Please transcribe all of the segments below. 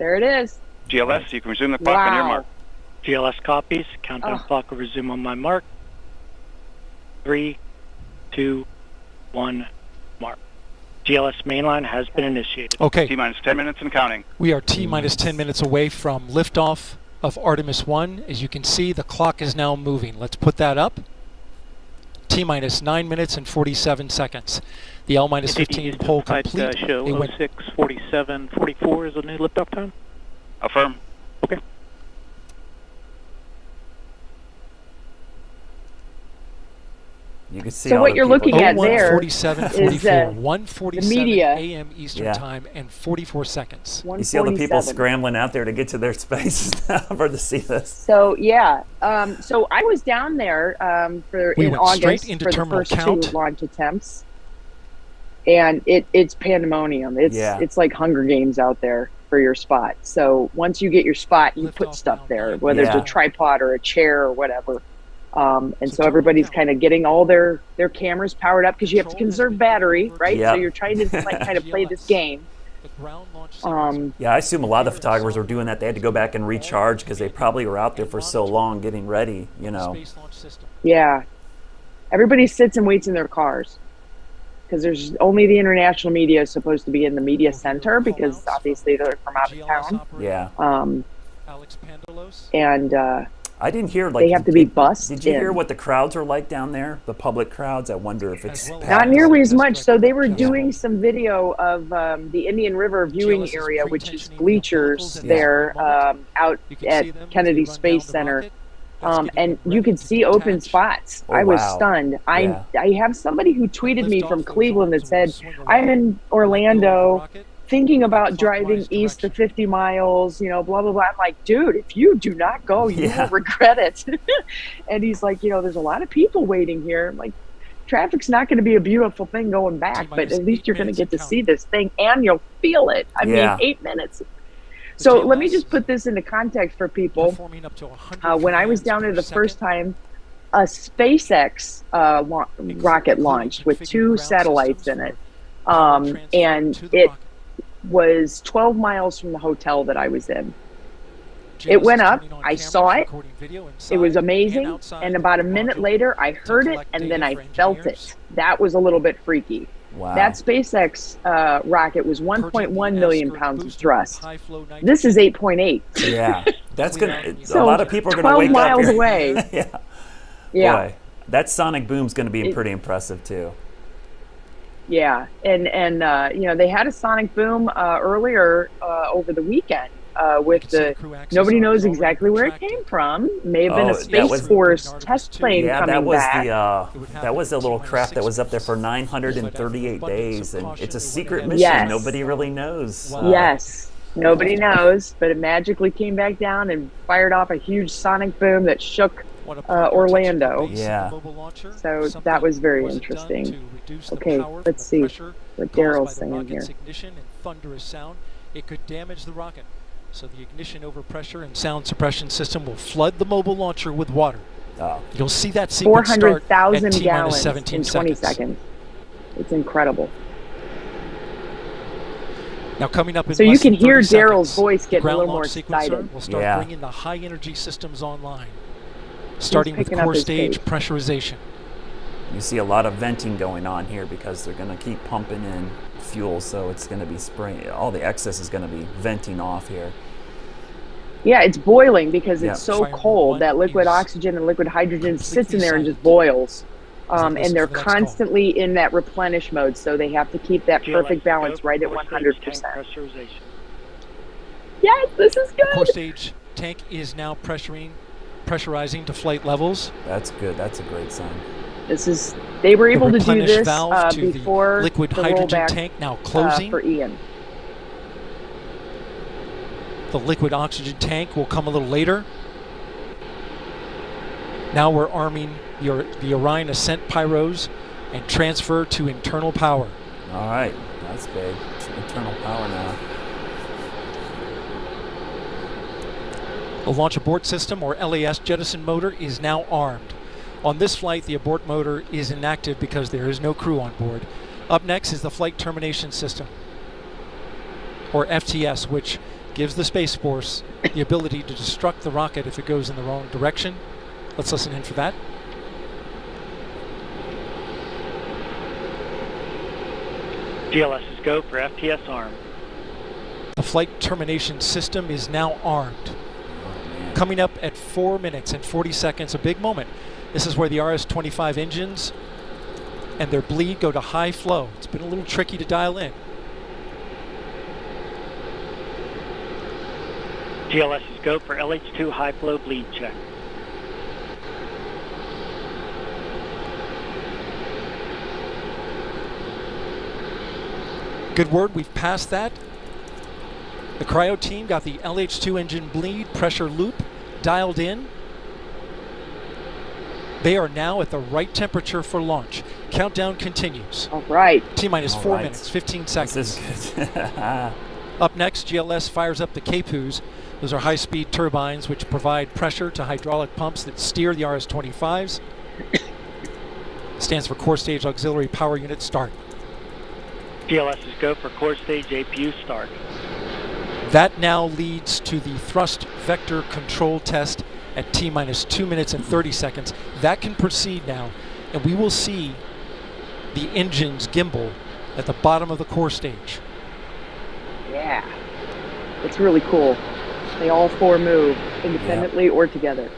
There it is. GLS, you can resume the clock on your mark. GLS copies. Countdown clock will resume on my mark. 3, 2, 1, mark. GLS mainline has been initiated. Okay. T-minus 10 minutes and counting. We are T-minus 10 minutes away from liftoff of Artemis 1. As you can see, the clock is now moving. Let's put that up. T-minus 9 minutes and 47 seconds. The L-minus 15 poll complete. Show 06:47:44 is the new liftoff time. Affirm. Okay. You can see So all what the you're people. looking at there 1:47:44, is 1:47 the media. a.m. Eastern time and 44 seconds. You see all the people 1:47. scrambling out there to get to their spaces now for to see this. So yeah, so I was down there We in went August straight into for the terminal first count. 2 launch attempts, and it's pandemonium. It's like Hunger Games out there for your spot. So once you get your spot, you put stuff there, whether it's a tripod or a chair or whatever. And so everybody's kind of getting all their cameras powered up because you have to conserve battery, right? Yep. So you're trying to kind of play this game. Yeah, I assume a lot of the photographers were doing that. They had to go back and recharge because they probably were out there for so long getting ready, you know. Yeah. Everybody sits and waits in their cars because there's only the international media is supposed to be in the media center because obviously they're from out of town. Yeah. And I didn't hear they have to be bussed. Did you hear what the crowds are like down there? The public crowds? I wonder if it's not nearly as much. So they were doing some video of the Indian River viewing area, which is bleachers there out at Kennedy Space Center. And you could see open spots. Oh, I was wow. stunned. Yeah. I have somebody who tweeted me from Cleveland that said, I'm in Orlando thinking about driving east to 50 miles, blah, blah, blah. I'm like, dude, if you do not go, you will regret it. And he's like, there's a lot of people waiting here. I'm like, traffic's not going to be a beautiful thing going back, but at least you're going to get to see this thing and you'll feel it. I mean, 8 minutes. So let me just put this into context for people. When I was down there the first time, a SpaceX rocket launched with 2 satellites in it. And it was 12 miles from the hotel that I was in. It went up, I saw it, it was amazing, and about a minute later I heard it and then I felt it. That was a little bit freaky. Wow. That SpaceX rocket was 1.1 million pounds of thrust. This is 8.8. Yeah, that's gonna. So a lot of people are gonna 12 wake up miles here. away. Yeah. Boy, that sonic boom's gonna be pretty impressive too. Yeah, and they had a sonic boom earlier over the weekend with the nobody knows exactly where it came from. May have been a Space Force test plane coming back. That was the little craft that was up there for 938 days, and it's a secret mission. Yes. Nobody really knows. Wow. Yes, nobody knows, but it magically came back down and fired off a huge sonic boom that shook Orlando. Yeah. So that was very interesting. Okay, let's see what Daryl's saying here. Ignition and thunderous sound, it could damage the rocket. So the ignition overpressure and sound suppression system will flood the mobile launcher with water. You'll see that sequence start at 400,000 T-minus gallons 17 in 20 seconds. seconds. It's incredible. Now coming up in So you less can than hear 30 Daryl's seconds, voice the getting a ground little more launch sequencer excited. will start bringing the high energy systems online, starting with picking up core his stage pace. pressurization. You see a lot of venting going on here because they're going to keep pumping in fuel, so it's going to be spraying. All the excess is going to be venting off here. Yeah, it's boiling because it's so Fire cold one that liquid is oxygen and liquid hydrogen sits in there and silent. just boils. And listen they're for that call. constantly in that replenish mode, so they have to keep that perfect balance right at 100%. Yes, this is The core good. stage tank is now pressurizing to flight levels. That's good. That's a great sign. They were The able to do replenish this valve to before the liquid the hydrogen rollback, tank now closing. for Ian. The liquid oxygen tank will come a little later. Now we're arming the Orion ascent pyros and transfer to internal power. All right, that's big. It's internal power now. The launch abort system, or LAS jettison motor, is now armed. On this flight, the abort motor is inactive because there is no crew on board. Up next is the flight termination system, or FTS, which gives the Space Force the ability to destruct the rocket if it goes in the wrong direction. Let's listen in for that. GLS is go for FTS arm. The flight termination system is now armed. Coming up at 4 minutes and 40 seconds, a big moment. This is where the RS-25 engines and their bleed go to high flow. It's been a little tricky to dial in. GLS is go for LH2 high flow bleed check. Good word, we've passed that. The cryo team got the LH2 engine bleed pressure loop dialed in. They are now at the right temperature for launch. Countdown continues. All right. T-minus All 4 right. minutes, 15 seconds. This is good. Up next, GLS fires up the CAPUs. Those are high-speed turbines which provide pressure to hydraulic pumps that steer the RS-25s. Stands for Core Stage Auxiliary Power Unit Start. GLS is go for core stage APU start. That now leads to the thrust vector control test at T-minus 2 minutes and 30 seconds. That can proceed now, and we will see the engines gimbal at the bottom of the core stage. Yeah. It's really cool. They all four move independently or together.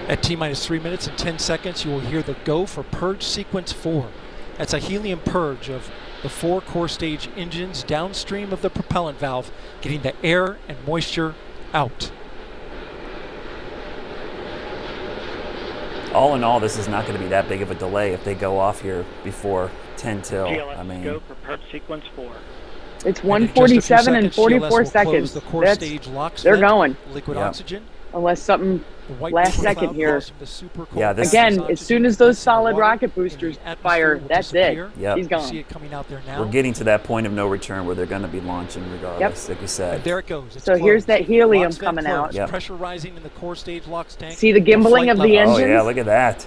At T-minus 3 minutes and 10 seconds, you will hear the go for purge sequence 4. That's a helium purge of the 4 core stage engines downstream of the propellant valve, getting the air and moisture out. All in all, this is not going to be that big of a delay if they go off here before 10 till. GLS I mean, go for purge sequence 4. It's And in just a few 1:47 and seconds, GLS 44 will seconds. close the core stage locks They're vent, going. liquid Yeah. oxygen. Unless something The white last vapor second cloud here. goes from the super cold Yeah, this- Again, oxygen as soon as those in the solid water, rocket and the boosters atmosphere fire, will that's it. disappear. Yep. He's You gone. see it coming out there now. we're getting to that point of no return where they're going to be launching regardless, like you And said. there it goes. It's So here's closed. that helium Locks vent coming out. closed. Yep. Pressure rising in the core stage locks tank. See the gimbling flight of the level. engines? Oh yeah, look at that.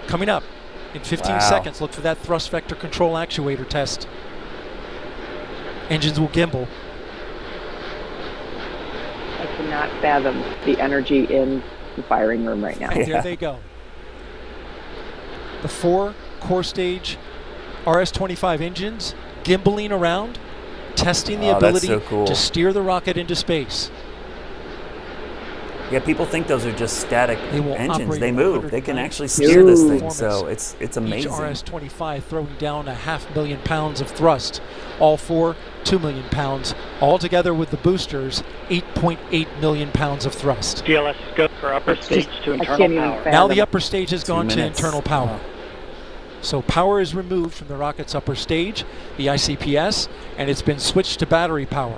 Coming up in 15 Wow. seconds, look for that thrust vector control actuator test. Engines will gimbal. I cannot fathom the energy in the firing room right now. And Yeah. there they go. The 4 core stage RS-25 engines gimbaling around, testing the Oh, that's ability so cool. to steer the rocket into space. Yeah, people think those are just static They will engines. operate They at move. They can 109 actually steer this thing. performance. So it's amazing. Each RS-25 throwing down 500,000 pounds of thrust. All 4, 2 million pounds. All together with the boosters, 8.8 million pounds of thrust. GLS is go for upper It's stage just- to I internal can't even power. fathom. Now the upper stage has 2 gone to minutes. internal power. So power is removed from the rocket's upper stage, the ICPS, and it's been switched to battery power.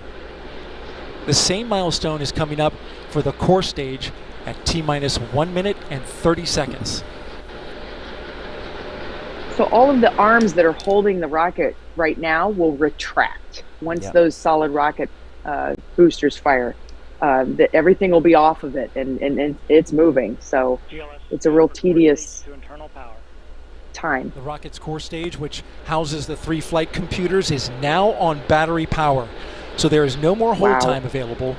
The same milestone is coming up for the core stage at T-minus 1 minute and 30 seconds. So all of the arms that are holding the rocket right now will retract once Yep. those solid rocket boosters fire. That everything will be off of it, and it's moving. So GLS it's a real go for core tedious stage to internal power. time. The rocket's core stage, which houses the 3 flight computers, is now on battery power. So there is no more hold Wow. time available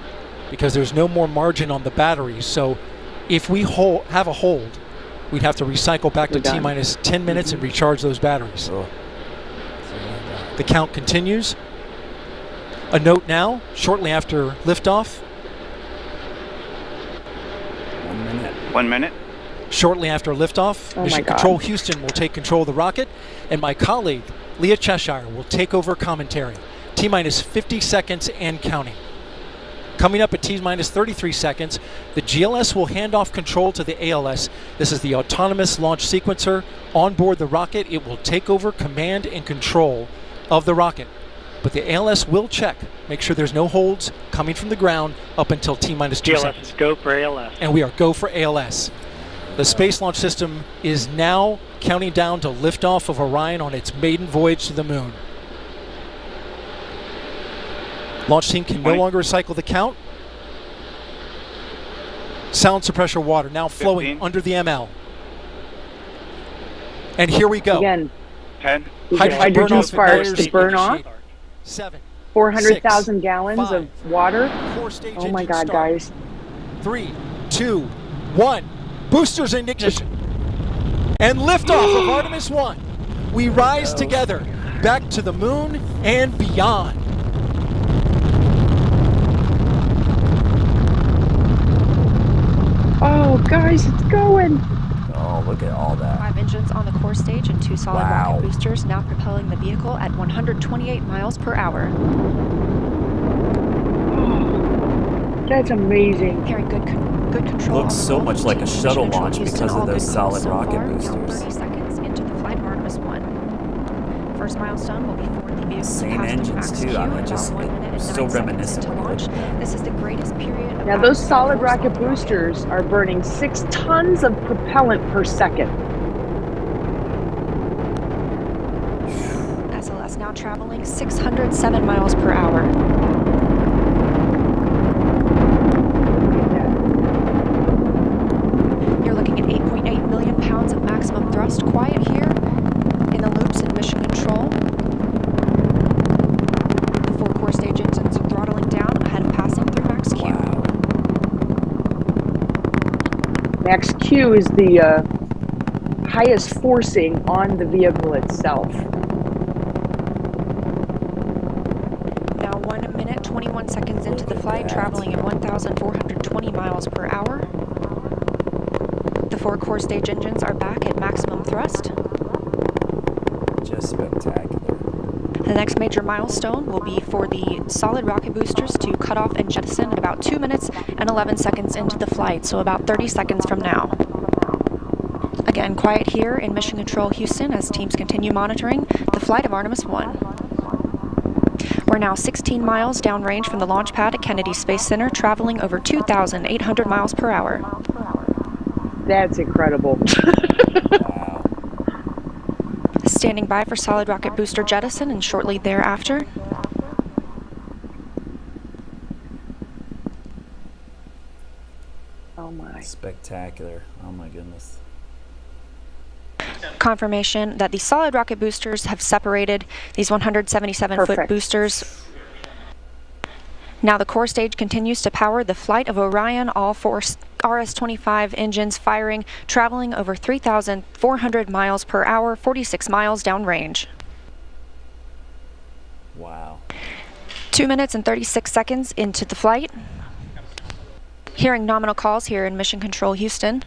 because there's no more margin on the batteries. So if we have a hold, we'd have to recycle back We're to done. T-minus 10 minutes and recharge those batteries. Oh. The count continues. A note now, shortly after liftoff, 1 minute. 1 minute. Shortly after liftoff, Oh my Mission God. Control Houston will take control of the rocket, and my colleague, Leah Cheshire, will take over commentary. T-minus 50 seconds and counting. Coming up at T-minus 33 seconds, the GLS will hand off control to the ALS. This is the autonomous launch sequencer. On board the rocket, it will take over command and control of the rocket. But the ALS will check, make sure there's no holds coming from the ground up until T-minus 2 GLS seconds. is go for ALS. And we are go for ALS. The Space Launch System is now counting down to liftoff of Orion on its maiden voyage to the moon. Launch team can no 20. longer recycle the count. Sound suppressor water now flowing 15. under the ML. And here we go. Again, 10, hydrogen burn-off sparks motors to burn off. initiate. 7, 400,000 gallons 5, of water. 4-stage Oh my engine God, start. guys. 3, 2, 1. Boosters in ignition. And liftoff of Artemis 1. We rise together back to the moon and beyond. Oh, guys, it's going. Oh, look at all that. 5 engines on the core stage and 2 solid Wow. rocket boosters now propelling the vehicle at 128 miles per hour. Oh, that's amazing. Carrying good control. Looks on the so roll. much like a Mission shuttle control launch Houston, because of all those good solid calls so rocket far. Now boosters. 30 seconds into the flight of Artemis 1. First milestone will be for the vehicle Same to pass engines, max too. Q, I mean, about just 1 minute and so 9 seconds reminiscent into of launch. it. This is the greatest period of Now, those active solid force on rocket the rocket. boosters are burning 6 tons of propellant per second. SLS now traveling 607 miles per hour. You're looking at 8.8 million pounds of maximum thrust. Quiet here in the loops in mission control. The 4 core stage engines are throttling down ahead of passing through max Q. Wow. Max Q is the highest forcing on the vehicle itself. Now 1 minute, 21 seconds into the Look at flight, that. traveling at 1,420 miles per hour. The 4 core stage engines are back at maximum thrust. Just spectacular. The next major milestone will be for the solid rocket boosters to cut off and jettison at about 2 minutes and 11 seconds into the flight, so about 30 seconds from now. Again, quiet here in Mission Control Houston as teams continue monitoring the flight of Artemis 1. We're now 16 miles downrange from the launch pad at Kennedy Space Center, traveling over 2,800 miles per hour. That's incredible. Wow. Standing by for solid rocket booster jettison and shortly thereafter. Oh my. Spectacular. Oh my goodness. Confirmation that the solid rocket boosters have separated these 177-foot Perfect. boosters. Now the core stage continues to power the flight of Orion, all 4 RS-25 engines firing, traveling over 3,400 miles per hour, 46 miles downrange. Wow. 2 minutes and 36 seconds into the flight. Hearing nominal calls here in Mission Control Houston.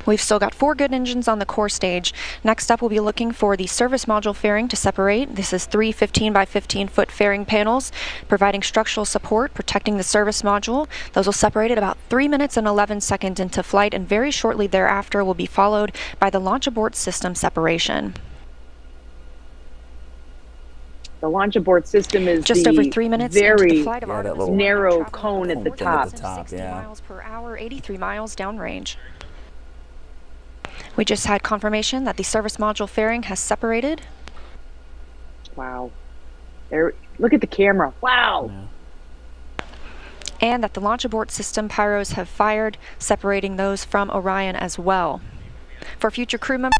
We've still got 4 good engines on the core stage. Next up, we'll be looking for the service module fairing to separate. This is 3 15 by 15 foot fairing panels, providing structural support, protecting the service module. Those will separate at about 3 minutes and 11 seconds into flight, and very shortly thereafter will be followed by the launch abort system separation. The launch abort system is Just the over 3 minutes into the very flight of Yeah, that Artemis little 1, narrow traveling cone at the over top. 460 yeah. miles per hour, 83 miles downrange. We just had confirmation that the service module fairing has separated. Wow. There, look at the camera. Wow. Yeah. And that the launch abort system pyros have fired, separating those from Orion as well. For future crew members,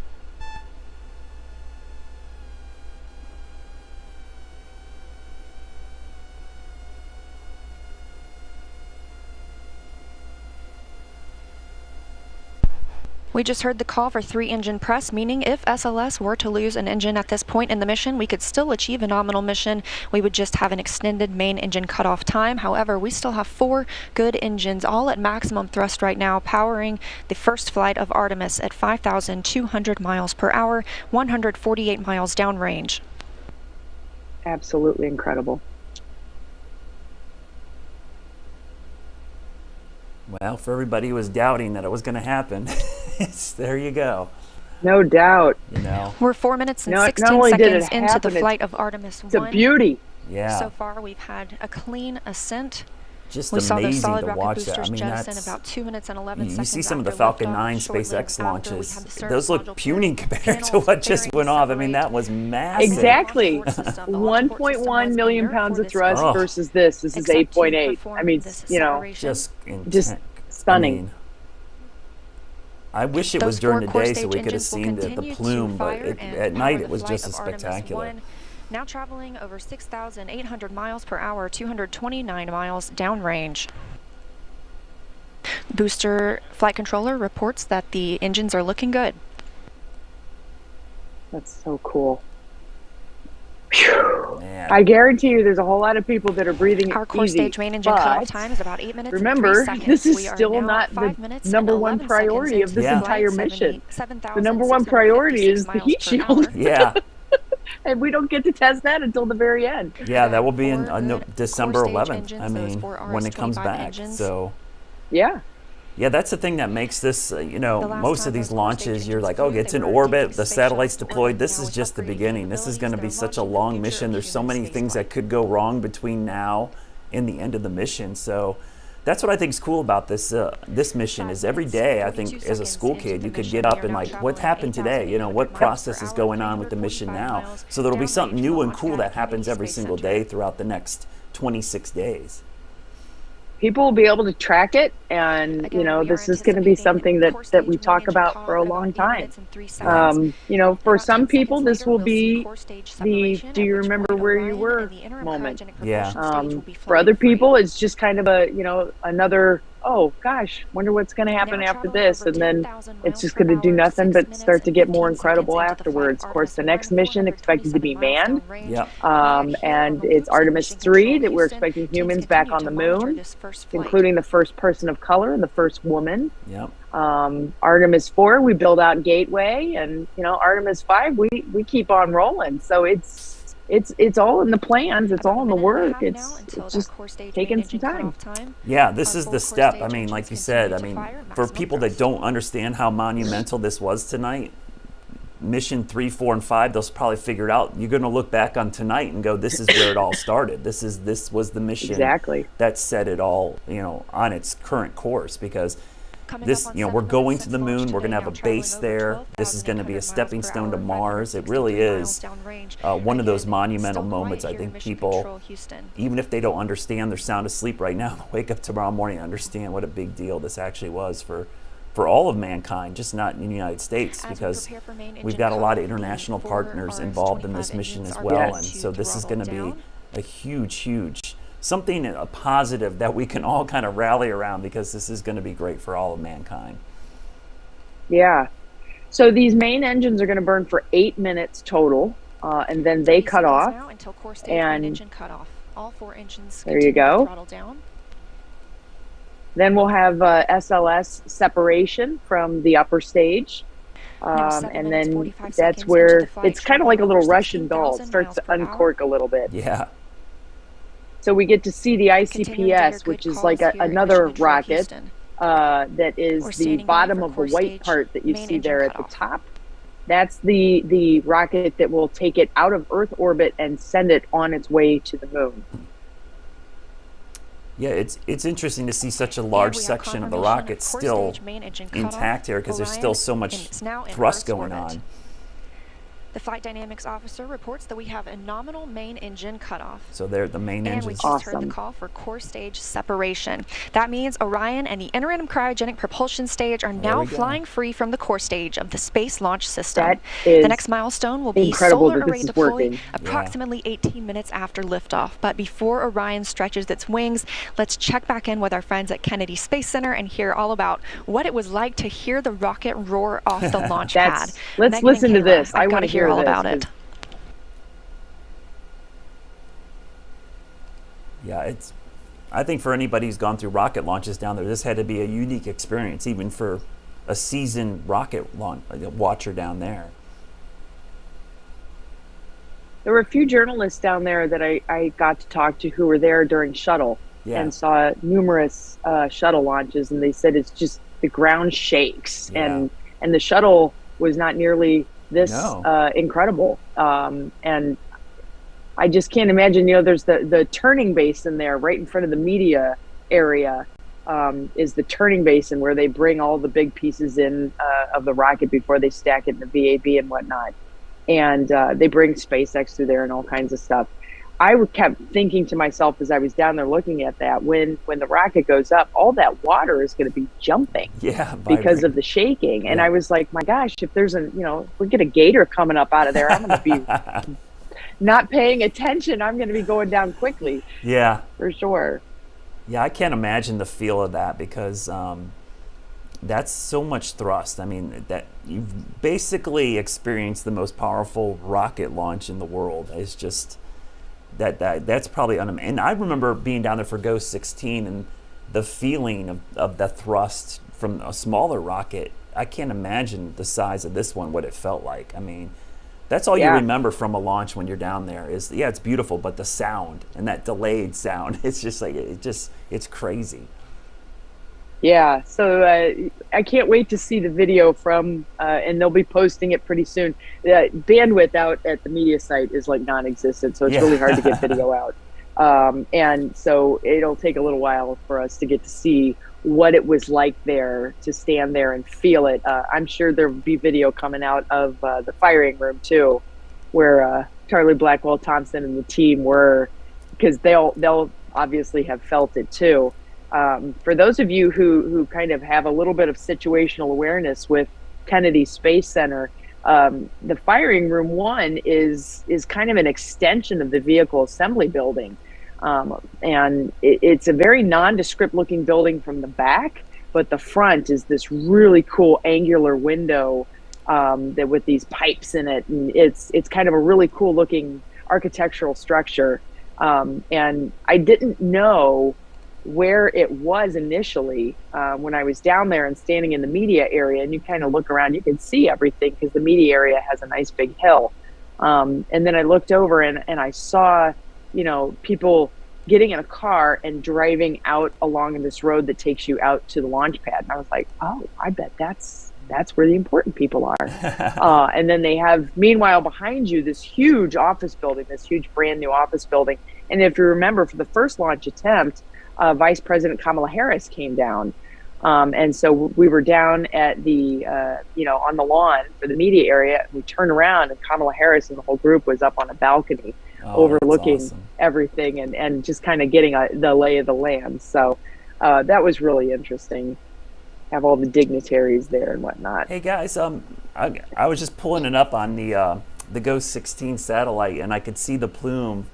we just heard the call for 3 engine press, meaning if SLS were to lose an engine at this point in the mission, we could still achieve a nominal mission. We would just have an extended main engine cutoff time. However, we still have 4 good engines, all at maximum thrust right now, powering the first flight of Artemis at 5,200 miles per hour, 148 miles downrange. Absolutely incredible. Well, for everybody who was doubting that it was going to happen, there you go. No doubt. You know, We're 4 minutes and Not 16 only did it seconds into the happen, flight of Artemis 1. It's a beauty. yeah, So far, we've had a clean ascent. just We saw those amazing solid to rocket watch that. boosters I mean, jettison that's about 2 minutes and 11 you seconds. see some of the after Falcon liftoff. 9 Shortly SpaceX after, we launches. had the service Those look module puny fairing compared to panels what just fairing went off. I mean, separate. that was massive. Exactly. The launch abort system was 1.1 million inert pounds for of this thrust Oh. versus this. This is except to 8.8. perform I mean, this you know, separation. Just Just intense. stunning. I mean, I wish it Those was during the four day so core we could have stage engines seen will the continue plume, to but fire and at power night the it was flight just of as Artemis spectacular. 1, now traveling over 6,800 miles per hour, 229 miles downrange. Booster flight controller reports that the engines are looking good. That's so cool. Phew. Man. I guarantee you there's a whole lot of people that are breathing Our core easy, stage main engine cutoff but time is about 8 minutes remember, and 3 seconds. this is We are still now not 5 the minutes and number one 11 priority seconds of this Yeah. entire mission. The number one priority is the heat shield, Yeah, and we don't get to test that until the very end. yeah, that will be in Four good December core stage 11th. engines, I those mean, four when it comes RS-25 back. engines. So, Yeah. yeah, that's the thing that makes this, The most last of time these those core stage launches, you're engines like, oh, flew, it's they in were orbit, deep the space satellite's shuttle deployed. orbit. This Now is with just the upgraded beginning. This is capabilities, going to be they're such a launching the long future mission. of There's so human many things spaceflight. that could go wrong between now and the end of the mission. So that's what I think is cool about this this mission is every day, I think, as a school kid, you could get up and like, what happened today? What process is going on with the mission now? So there'll be something new and cool that happens every single day throughout the next 26 days. People will be able to track it, and this is going to be something that we talk about for a long time. For some people, this will be the "do you remember where you were" moment. Yeah. For other people, it's just kind of a another, oh gosh, wonder what's going to happen after this, and then it's just going to do nothing but start to get more incredible afterwards. Of course, the next mission expected to be manned. Yep. And it's Artemis 3 that we're expecting humans back on the moon, including the first person of color and the first woman. Yep. Artemis 4, we build out Gateway, and Artemis 5, we keep on rolling. So it's all in the plans. It's all in the work. It's just taking some time. Yeah, this is the step. I mean, like you said, I mean, for people that don't understand how monumental this was tonight, mission 3, 4, and 5, they'll probably figure it out. You're going to look back on tonight and go, this is where it all started. This was the mission exactly that set it all, on its current course, because this, we're going to the moon. We're going to have a base there. This is going to be a stepping stone to Mars. It really is one of those monumental moments. I think people, even if they don't understand, they're sound asleep right now, they'll wake up tomorrow morning and understand what a big deal this actually was for all of mankind, just not in the United States, because we've got a lot of international partners involved in this mission as well. And so this is going to be a huge something, a positive that we can all kind of rally around, because this is going to be great for all of mankind. Yeah. So these main engines are going to burn for 8 minutes total, and then they cut off. And all 4 engines there you go. Throttle down. Then we'll have SLS separation from the upper stage. And then that's where it's kind of like a little Russian doll. It starts to uncork a little bit. Yeah. So we get to see the ICPS, which is like another rocket that is the bottom of the white part that you see there at the top. That's the rocket that will take it out of Earth orbit and send it on its way to the moon. Yeah, it's interesting to see such a large section of the rocket still intact here, because there's still so much thrust going on. The flight dynamics officer reports that we have a nominal main engine cutoff. So they're the main engines. And we just heard the call for core stage separation. That means Orion and the interim cryogenic propulsion stage are now flying free from the core stage of the Space Launch System. The next milestone will be solar array deploy approximately 18 minutes after liftoff. But before Orion stretches its wings, let's check back in with our friends at Kennedy Space Center and hear all about what it was like to hear the rocket roar off the launch pad. Let's listen to this. I want to hear all about it. Yeah, I think for anybody who's gone through rocket launches down there, this had to be a unique experience, even for a seasoned rocket watcher down there. There were a few journalists down there that I got to talk to who were there during shuttle and saw numerous shuttle launches, and they said it's just the ground shakes, and the shuttle was not nearly this incredible, and I just can't imagine. There's the turning basin there right in front of the media area, is the turning basin where they bring all the big pieces in of the rocket before they stack it in the VAB and whatnot, and they bring SpaceX through there and all kinds of stuff. kept thinking to myself as I was down there looking at that, when the rocket goes up, all that water is going to be jumping because of the shaking. And I was like, my gosh, if there's if we get a gator coming up out of there, I'm going to be not paying attention. I'm going to be going down quickly. Yeah, for sure. Yeah, I can't imagine the feel of that, because that's so much thrust. I mean, that you've basically experienced the most powerful rocket launch in the world. It's just that's probably and I remember being down there for Ghost 16 and the feeling of the thrust from a smaller rocket. I can't imagine the size of this one, what it felt like. I mean, that's all you remember from a launch when you're down there is, it's beautiful, but the sound and that delayed sound, it's just like, it's crazy. Yeah, so I can't wait to see the video from, and they'll be posting it pretty soon. Bandwidth out at the media site is like non-existent, so it's really hard to get video out. And so it'll take a little while for us to get to see what it was like there, to stand there and feel it. I'm sure there'll be video coming out of the firing room too, where Charlie Blackwell Thompson and the team were, because they'll obviously have felt it too. For those of you who kind of have a little bit of situational awareness with Kennedy Space Center, the firing room 1 is kind of an extension of the vehicle assembly building. And it's a very nondescript looking building from the back, but the front is this really cool angular window that with these pipes in it. And it's kind of a really cool looking architectural structure. And I didn't know where it was initially when I was down there and standing in the media area, and you kind of look around, you can see everything because the media area has a nice big hill. And then I looked over and I saw, people getting in a car and driving out along this road that takes you out to the launch pad. And I was like, oh, I bet that's where the important people are. And then they have, meanwhile, behind you, this huge office building, this huge brand new office building. And if you remember, for the first launch attempt, Vice President Kamala Harris came down. And so we were down at the, on the lawn for the media area. We turned around and Kamala Harris and the whole group was up on a balcony overlooking everything and just kind of getting the lay of the land. So that was really interesting. Have all the dignitaries there and whatnot. Hey guys, I was just pulling it up on the Ghost 16 satellite, and I could see the plume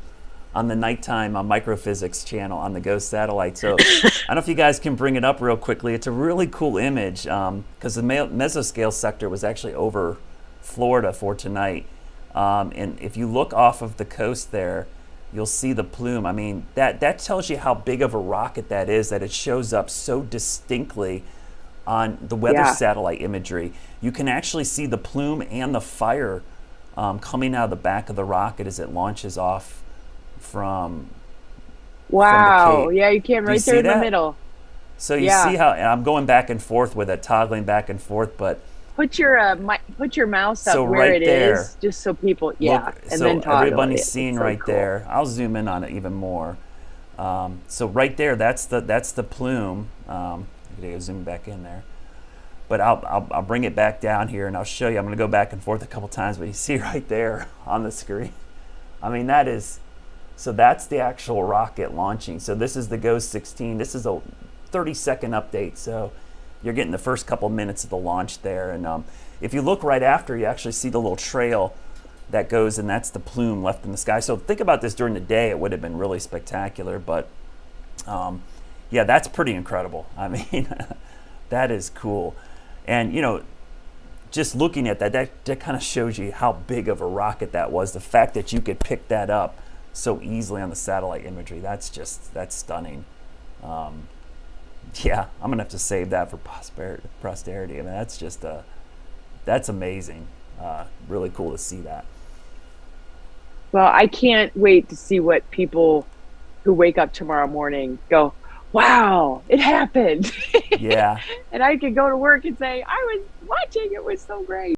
on the nighttime microphysics channel on the Ghost satellite. So I don't know if you guys can bring it up real quickly. It's a really cool image because the mesoscale sector was actually over Florida for tonight. And if you look off of the coast there, you'll see the plume. I mean, that tells you how big of a rocket that is, that it shows up so distinctly on the weather satellite imagery. You can actually see the plume and the fire coming out of the back of the rocket as it launches off from the Cape. Yeah, you can right there in the middle. So you see how, and I'm going back and forth with it, toggling back and forth, but put your mouse up where right it there, is, just so people look, and so then toggle everybody's it. seeing so right cool. there. I'll zoom in on it even more. So right there, that's the plume. I'm gonna zoom back in there, but I'll bring it back down here and I'll show you. I'm gonna go back and forth a couple times, but you see right there on the screen. I mean, so that's the actual rocket launching. So this is the Ghost 16. This is a 30-second update. So you're getting the first couple minutes of the launch there. And if you look right after, you actually see the little trail that goes, and that's the plume left in the sky. So think about this during the day. It would have been really spectacular. But yeah, that's pretty incredible. I mean, that is cool. And, just looking at that kind of shows you how big of a rocket that was. The fact that you could pick that up so easily on the satellite imagery, that's stunning. Yeah, I'm gonna have to save that for posterity. I mean, that's amazing. Really cool to see that. Well, I can't wait to see what people who wake up tomorrow morning go, wow, it happened. Yeah. And I could go to work and say, I was watching, it was so great.